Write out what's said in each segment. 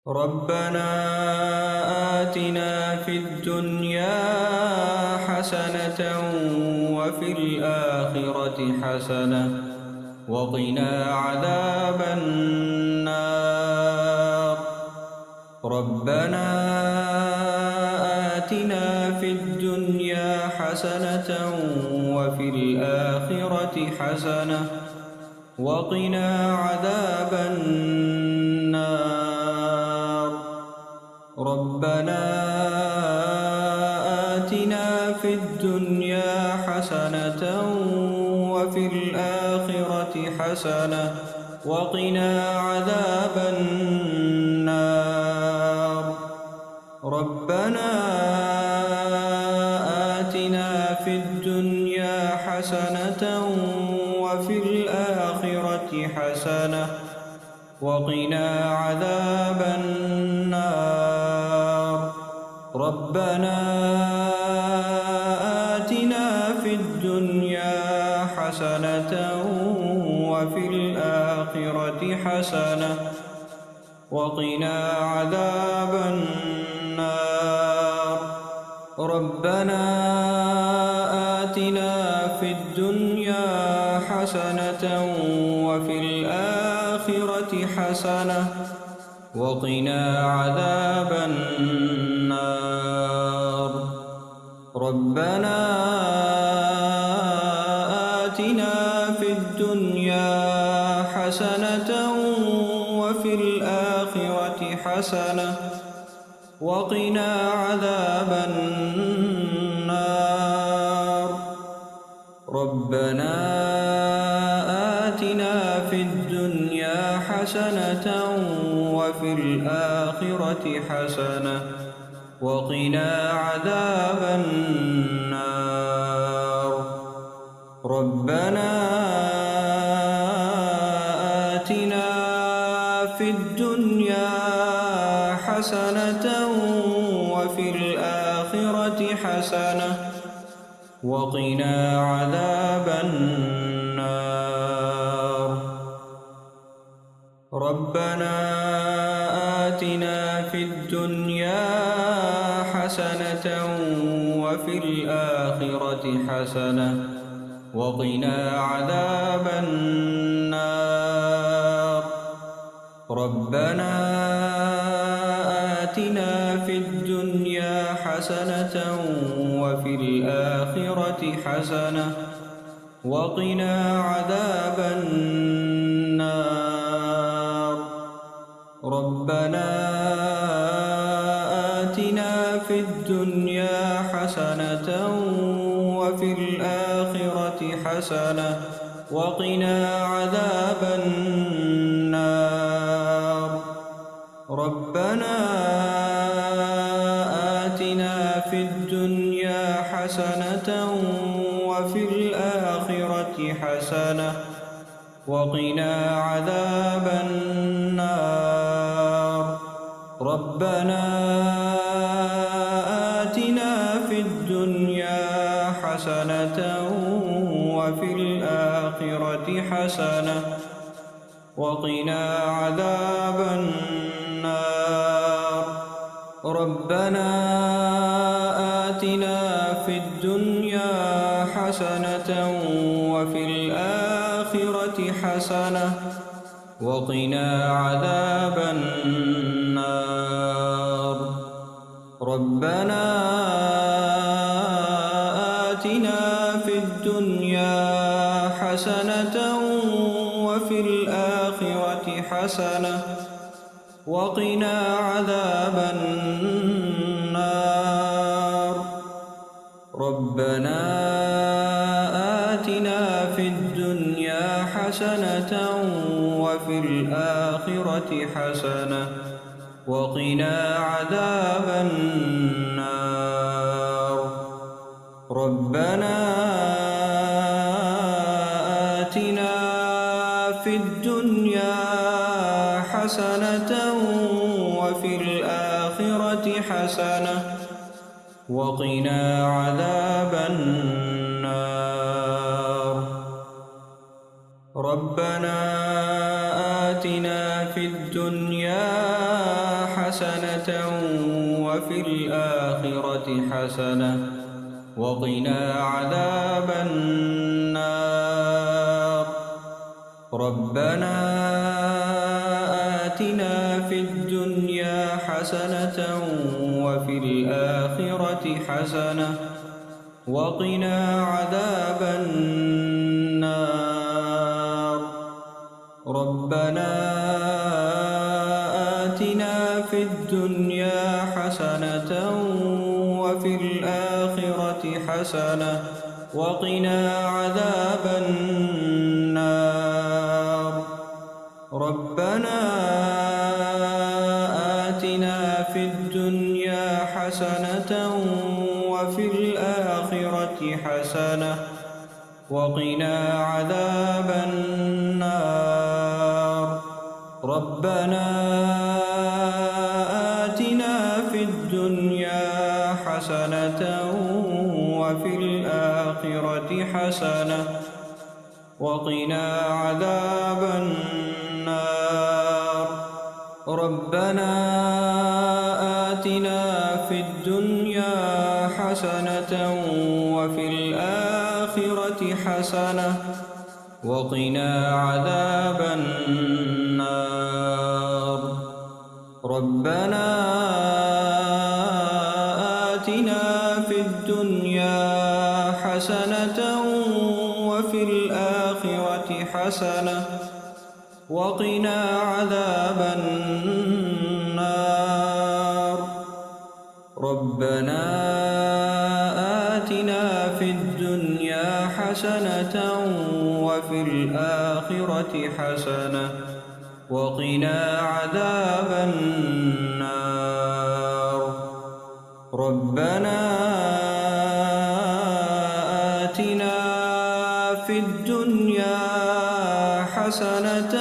ربنا آتنا في الدنيا حسنة وفي الآخرة حسنة وقنا عذاب النار. ربنا آتنا في الدنيا حسنة وفي الآخرة حسنة وقنا عذاب النار. ربنا آتنا في الدنيا حسنة وفي الآخرة حسنة وقنا عذاب النار. ربنا آتنا في الدنيا حسنة وفي الآخرة حسنة وقنا عذاب النار. ربنا آتنا في الدنيا حسنة وفي الآخرة حسنة وقنا عذاب النار. ربنا آتنا في الدنيا حسنة وفي الآخرة حسنة وقنا عذاب النار. ربنا آتنا في الدنيا حسنة وفي الآخرة حسنة وقنا عذاب النار. ربنا آتنا في الدنيا حسنة وفي الآخرة حسنة وقنا عذاب النار. ربنا آتنا في الدنيا حسنة وفي الآخرة حسنة وقنا عذاب النار. ربنا آتنا في الدنيا حسنة وفي الآخرة حسنة وقنا عذاب النار. ربنا آتنا في الدنيا حسنة وفي الآخرة حسنة وقنا عذاب النار. ربنا آتنا في الدنيا حسنة وفي الآخرة حسنة وقنا عذاب النار. ربنا آتنا في الدنيا حسنة وفي الآخرة حسنة وقنا عذاب النار. ربنا آتنا في الدنيا حسنة وفي الآخرة حسنة وقنا عذاب النار. ربنا آتنا في الدنيا حسنة وفي الآخرة حسنة وقنا عذاب النار. ربنا آتنا في الدنيا حسنة وفي الآخرة حسنة وقنا عذاب النار. ربنا آتنا في الدنيا حسنة وفي الآخرة حسنة وقنا عذاب النار. ربنا آتنا في الدنيا حسنة وفي الآخرة حسنة وقنا عذاب النار. ربنا آتنا في الدنيا حسنة وفي الآخرة حسنة وقنا عذاب النار. ربنا آتنا في الدنيا حسنة وفي الآخرة حسنة وقنا عذاب النار. ربنا آتنا في الدنيا حسنة وفي الآخرة حسنة وقنا عذاب النار. ربنا آتنا في الدنيا حسنة وفي الآخرة حسنة وقنا عذاب النار. ربنا آتنا في الدنيا حسنة وفي الآخرة حسنة وقنا عذاب النار. ربنا آتنا في الدنيا حسنة وفي الآخرة حسنة وقنا عذاب النار. ربنا آتنا في الدنيا حسنة وفي الآخرة حسنة وقنا عذاب النار. ربنا آتنا في الدنيا حسنة وفي الآخرة حسنة وقنا عذاب النار. ربنا آتنا في الدنيا حسنة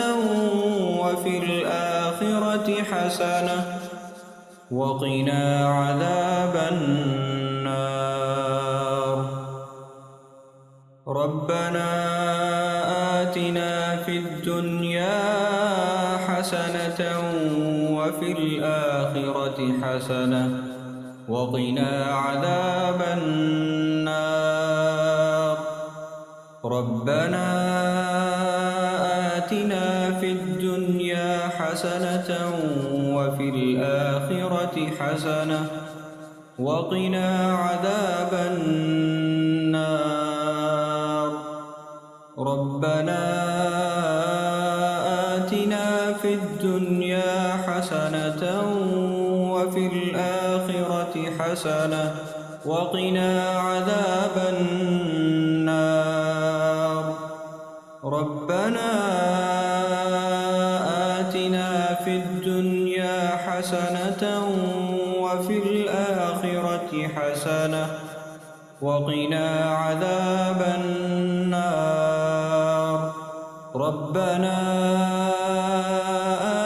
وفي الآخرة حسنة وقنا عذاب النار. ربنا آتنا في الدنيا حسنة وفي الآخرة حسنة وقنا عذاب النار. ربنا آتنا في الدنيا حسنة وفي الآخرة حسنة وقنا عذاب النار. ربنا آتنا في الدنيا حسنة وفي الآخرة حسنة وقنا عذاب النار. ربنا آتنا في الدنيا حسنة وفي الآخرة حسنة وقنا عذاب النار. ربنا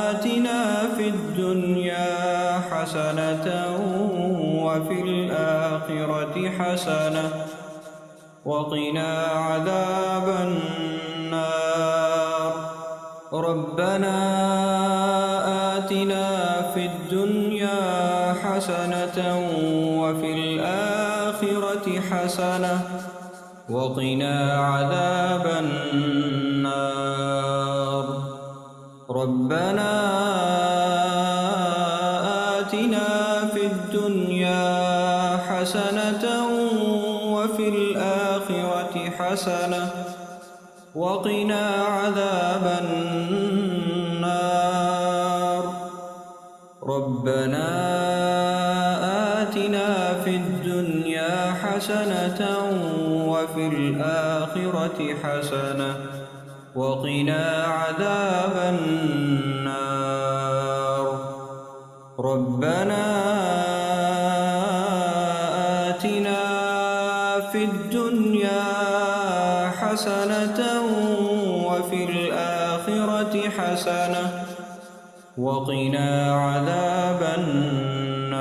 آتنا في الدنيا حسنة وفي الآخرة حسنة وقنا عذاب النار. ربنا آتنا في الدنيا حسنة وفي الآخرة حسنة وقنا عذاب النار. ربنا آتنا في الدنيا حسنة وفي الآخرة حسنة وقنا عذاب النار. ربنا آتنا في الدنيا حسنة وفي الآخرة حسنة وقنا عذاب النار. ربنا آتنا في الدنيا حسنة وفي الآخرة حسنة وقنا عذاب النار.